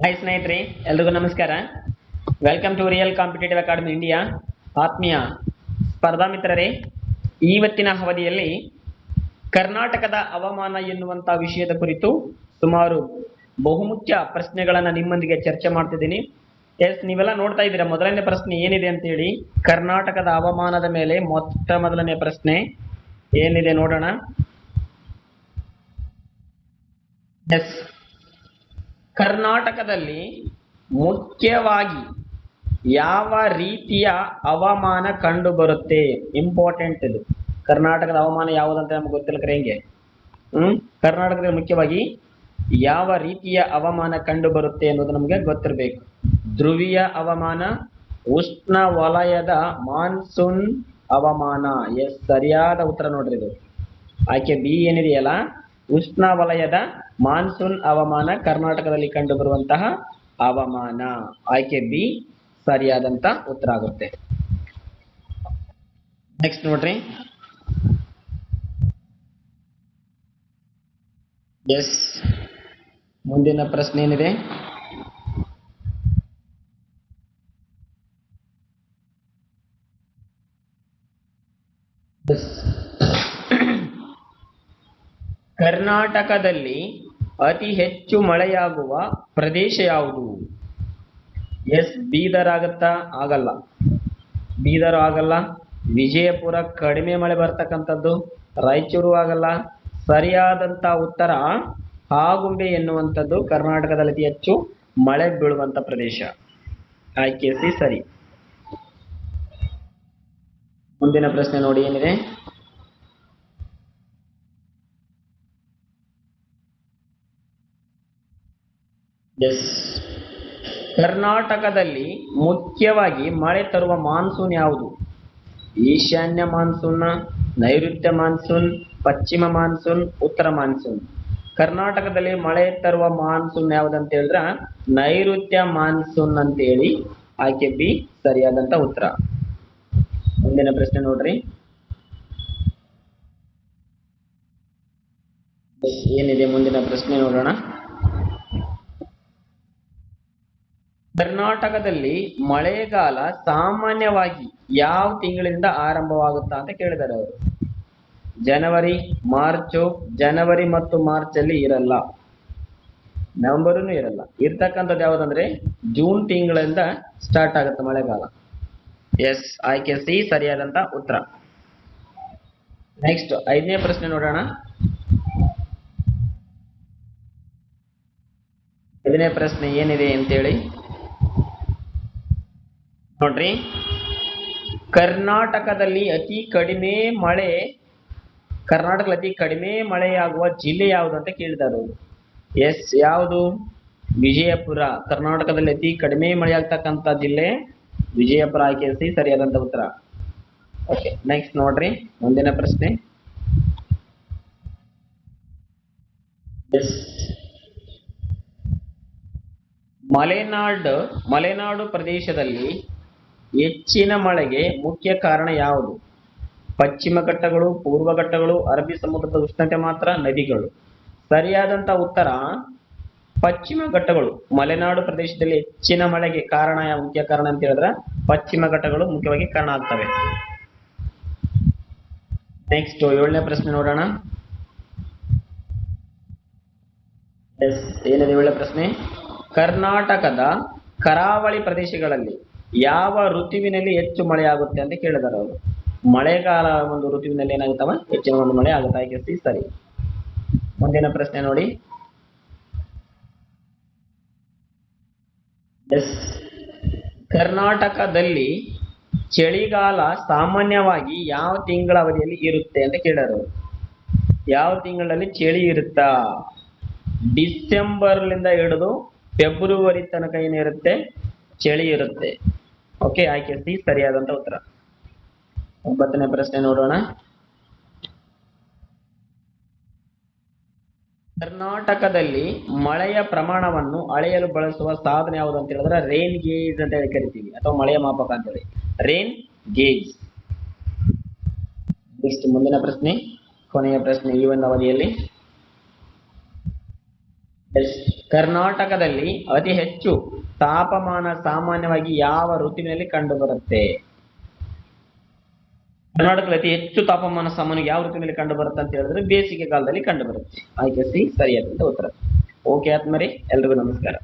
Hi ಸ್ನೇಹಿತರೆ, ಎಲ್ರಿಗೂ ನಮಸ್ಕಾರ. Welcome to real competitive academy India. ಆತ್ಮೀಯ ಸ್ಪರ್ಧಾ ಮಿತ್ರರೇ, ಇವತ್ತಿನ ಅವಧಿಯಲ್ಲಿ ಕರ್ನಾಟಕದ ಹವಾಮಾನ ಎನ್ನುವಂತ ವಿಷಯದ ಕುರಿತು ಸುಮಾರು ಬಹುಮುಖ್ಯ ಪ್ರಶ್ನೆಗಳನ್ನ ನಿಮ್ಮೊಂದಿಗೆ ಚರ್ಚೆ ಮಾಡ್ತಿದ್ದೀನಿ. ನೀವೆಲ್ಲ ನೋಡ್ತಾ ಇದ್ದೀರಾ. ಮೊದಲನೇ ಪ್ರಶ್ನೆ ಏನಿದೆ ಅಂತ ಹೇಳಿ, ಕರ್ನಾಟಕದ ಹವಾಮಾನದ ಮೇಲೆ ಮೊದಲನೇ ಪ್ರಶ್ನೆ ಏನಿದೆ ನೋಡೋಣ. ಕರ್ನಾಟಕದಲ್ಲಿ ಮುಖ್ಯವಾಗಿ ಯಾವ ರೀತಿಯ ಹವಾಮಾನ ಕಂಡು ಬರುತ್ತೆ? ಇಂಪಾರ್ಟೆಂಟ್ ಇದು. ಕರ್ನಾಟಕದ ಹವಾಮಾನ ಯಾವುದಂತ ನಮ್ಗೆ ಗೊತ್ತಿಲ್ಲ ಹೆಂಗೆ. ಕರ್ನಾಟಕದಲ್ಲಿ ಮುಖ್ಯವಾಗಿ ಯಾವ ರೀತಿಯ ಹವಾಮಾನ ಕಂಡು ಬರುತ್ತೆ ಅನ್ನೋದು ನಮ್ಗೆ ಗೊತ್ತಿರಬೇಕು. ಧ್ರುವೀಯ ಹವಾಮಾನ, ಉಷ್ಣ ವಲಯದ ಮಾನ್ಸೂನ್ ಹವಾಮಾನ. ಸರಿಯಾದ ಉತ್ತರ ನೋಡ್ರಿ ಇದು. ಆಯ್ಕೆ ಬಿ ಏನಿದೆಯಲ್ಲ, ಉಷ್ಣ ವಲಯದ ಮಾನ್ಸೂನ್ ಹವಾಮಾನ ಕರ್ನಾಟಕದಲ್ಲಿ ಕಂಡು ಬರುವಂತಹ ಹವಾಮಾನ. ಆಯ್ಕೆ ಬಿ ಸರಿಯಾದಂತ ಉತ್ತರ ಆಗುತ್ತೆ. ನೆಕ್ಸ್ಟ್ ನೋಡ್ರಿ. ಮುಂದಿನ ಪ್ರಶ್ನೆ ಏನಿದೆ, ಕರ್ನಾಟಕದಲ್ಲಿ ಅತಿ ಹೆಚ್ಚು ಮಳೆಯಾಗುವ ಪ್ರದೇಶ ಯಾವುದು? ಬೀದರ್ ಆಗತ್ತಾ? ಆಗಲ್ಲ. ಬೀದರ್ ಆಗಲ್ಲ. ವಿಜಯಪುರ ಕಡಿಮೆ ಮಳೆ ಬರ್ತಕ್ಕಂಥದ್ದು. ರಾಯಚೂರು ಆಗಲ್ಲ. ಸರಿಯಾದಂತ ಉತ್ತರ ಆಗುಂಬೆ ಎನ್ನುವಂಥದ್ದು ಕರ್ನಾಟಕದಲ್ಲಿ ಅತಿ ಹೆಚ್ಚು ಮಳೆ ಬೀಳುವಂತ ಪ್ರದೇಶ. ಆಯ್ಕೆ ಸಿ ಸರಿ. ಮುಂದಿನ ಪ್ರಶ್ನೆ ನೋಡಿ ಏನಿದೆ. ಕರ್ನಾಟಕದಲ್ಲಿ ಮುಖ್ಯವಾಗಿ ಮಳೆ ತರುವ ಮಾನ್ಸೂನ್ ಯಾವುದು? ಈಶಾನ್ಯ ಮಾನ್ಸೂನ್, ನೈಋತ್ಯ ಮಾನ್ಸೂನ್, ಪಶ್ಚಿಮ ಮಾನ್ಸೂನ್, ಉತ್ತರ ಮಾನ್ಸೂನ್. ಕರ್ನಾಟಕದಲ್ಲಿ ಮಳೆ ತರುವ ಮಾನ್ಸೂನ್ ಯಾವ್ದಂತ ಹೇಳಿದ್ರ ನೈಋತ್ಯ ಮಾನ್ಸೂನ್ ಅಂತ ಹೇಳಿ. ಆಯ್ಕೆ ಬಿ ಸರಿಯಾದಂತ ಉತ್ತರ. ಮುಂದಿನ ಪ್ರಶ್ನೆ ನೋಡ್ರಿ ಏನಿದೆ. ಮುಂದಿನ ಪ್ರಶ್ನೆ ನೋಡೋಣ. ಕರ್ನಾಟಕದಲ್ಲಿ ಮಳೆಗಾಲ ಸಾಮಾನ್ಯವಾಗಿ ಯಾವ ತಿಂಗಳಿಂದ ಆರಂಭವಾಗುತ್ತಾ ಅಂತ ಕೇಳಿದ್ದಾರೆ ಅವರು. ಜನವರಿ, ಮಾರ್ಚ್. ಜನವರಿ ಮತ್ತು ಮಾರ್ಚ್ ಅಲ್ಲಿ ಇರಲ್ಲ, ನವೆಂಬರ್ನು ಇರಲ್ಲ. ಇರ್ತಕ್ಕಂಥದ್ದು ಯಾವುದಂದ್ರೆ ಜೂನ್ ತಿಂಗಳಿಂದ ಸ್ಟಾರ್ಟ್ ಆಗುತ್ತೆ ಮಳೆಗಾಲ. ಆಯ್ಕೆ ಸಿ ಸರಿಯಾದಂತ ಉತ್ತರ. ನೆಕ್ಸ್ಟ್ 5ನೇ ಪ್ರಶ್ನೆ ನೋಡೋಣ. 5ನೇ ಪ್ರಶ್ನೆ ಏನಿದೆ ಅಂತೇಳಿ ನೋಡ್ರಿ. ಕರ್ನಾಟಕದಲ್ಲಿ ಅತಿ ಕಡಿಮೆ ಮಳೆಯಾಗುವ ಜಿಲ್ಲೆ ಯಾವುದು ಅಂತ ಕೇಳಿದ್ದಾರೆ ಅವರು. ಯಾವುದು? ವಿಜಯಪುರ. ಕರ್ನಾಟಕದಲ್ಲಿ ಅತಿ ಕಡಿಮೆ ಮಳೆಯಾಗ್ತಕ್ಕಂಥ ಜಿಲ್ಲೆ ವಿಜಯಪುರ. ಆಯ್ಕೆ ಸಿ ಸರಿಯಾದಂತ ಉತ್ತರ. ಓಕೆ, ನೆಕ್ಸ್ಟ್ ನೋಡ್ರಿ. ಮುಂದಿನ ಪ್ರಶ್ನೆ. ಮಲೆನಾಡು ಪ್ರದೇಶದಲ್ಲಿ ಹೆಚ್ಚಿನ ಮಳೆಗೆ ಮುಖ್ಯ ಕಾರಣ ಯಾವುದು? ಪಶ್ಚಿಮ ಘಟ್ಟಗಳು, ಪೂರ್ವ ಘಟ್ಟಗಳು, ಅರಬ್ಬಿ ಸಮುದ್ರದ ಉಷ್ಣತೆ ಮಾತ್ರ, ನದಿಗಳು. ಸರಿಯಾದಂತ ಉತ್ತರ ಪಶ್ಚಿಮ ಘಟ್ಟಗಳು. ಮಲೆನಾಡು ಪ್ರದೇಶದಲ್ಲಿ ಹೆಚ್ಚಿನ ಮಳೆಗೆ ಕಾರಣ ಮುಖ್ಯ ಕಾರಣ ಅಂತ ಹೇಳಿದ್ರೆ ಪಶ್ಚಿಮ ಘಟ್ಟಗಳು ಮುಖ್ಯವಾಗಿ ಕಾರಣ ಆಗ್ತವೆ. ನೆಕ್ಸ್ಟ್ 7ನೇ ಪ್ರಶ್ನೆ ನೋಡೋಣ. ಏನಿದೆ 7ನೇ ಪ್ರಶ್ನೆ. ಕರ್ನಾಟಕದ ಕರಾವಳಿ ಪ್ರದೇಶಗಳಲ್ಲಿ ಯಾವ ಋತುವಿನಲ್ಲಿ ಹೆಚ್ಚು ಮಳೆ ಆಗುತ್ತೆ ಅಂತ ಕೇಳಿದಾರೆ ಅವರು. ಮಳೆಗಾಲ ಒಂದು ಋತುವಿನಲ್ಲಿ ಏನಾಗುತ್ತವ ಹೆಚ್ಚಿನ ಒಂದು ಮಳೆ ಆಗುತ್ತೆ. ಆಯ್ಕೆ ಸರಿ. ಮುಂದಿನ ಪ್ರಶ್ನೆ ನೋಡಿ. ಕರ್ನಾಟಕದಲ್ಲಿ ಚಳಿಗಾಲ ಸಾಮಾನ್ಯವಾಗಿ ಯಾವ ತಿಂಗಳ ಅವಧಿಯಲ್ಲಿ ಇರುತ್ತೆ ಅಂತ ಕೇಳಾರು. ಯಾವ ತಿಂಗಳಲ್ಲಿ ಚಳಿ ಇರುತ್ತಾ? ಡಿಸೆಂಬರ್ಲಿಂದ ಹಿಡಿದು ಫೆಬ್ರವರಿ ತನಕ ಏನಿರುತ್ತೆ ಚಳಿ ಇರುತ್ತೆ. ಓಕೆ, ಆಯ್ಕೆ ಸಿ ಸರಿಯಾದಂತ ಉತ್ತರ. 9ನೇ ಪ್ರಶ್ನೆ ನೋಡೋಣ. ಕರ್ನಾಟಕದಲ್ಲಿ ಮಳೆಯ ಪ್ರಮಾಣವನ್ನು ಅಳೆಯಲು ಬಳಸುವ ಸಾಧನ ಯಾವುದು ಅಂತ ಹೇಳಿದ್ರೆ ರೇನ್ ಗೇಜ್ ಅಂತ ಹೇಳಿ ಕರಿತೀವಿ, ಅಥವಾ ಮಳೆಯ ಮಾಪಕ ಅಂತ ಹೇಳಿ. Rain gauge. ನೆಕ್ಸ್ಟ್ ಮುಂದಿನ ಪ್ರಶ್ನೆ, ಕೊನೆಯ ಪ್ರಶ್ನೆ ಈ ಒಂದು ಅವಧಿಯಲ್ಲಿ. ಕರ್ನಾಟಕದಲ್ಲಿ ಅತಿ ಹೆಚ್ಚು ತಾಪಮಾನ ಸಾಮಾನ್ಯವಾಗಿ ಯಾವ ಋತುವಿನಲ್ಲಿ ಕಂಡುಬರುತ್ತೆ? ಕರ್ನಾಟಕದಲ್ಲಿ ಅತಿ ಹೆಚ್ಚು ತಾಪಮಾನ ಸಾಮಾನ್ಯ ಯಾವ ಋತುವಿನಲ್ಲಿ ಕಂಡು ಬರುತ್ತೆ ಅಂತ ಹೇಳಿದ್ರೆ ಬೇಸಿಗೆ ಕಾಲದಲ್ಲಿ ಕಂಡು ಬರುತ್ತೆ. ಆಯ್ಕೆ ಸಿ ಸರಿಯಾದಂತ ಉತ್ತರ. ಓಕೆ ಆದ್ಮೇಲೆ ಎಲ್ರಿಗೂ ನಮಸ್ಕಾರ.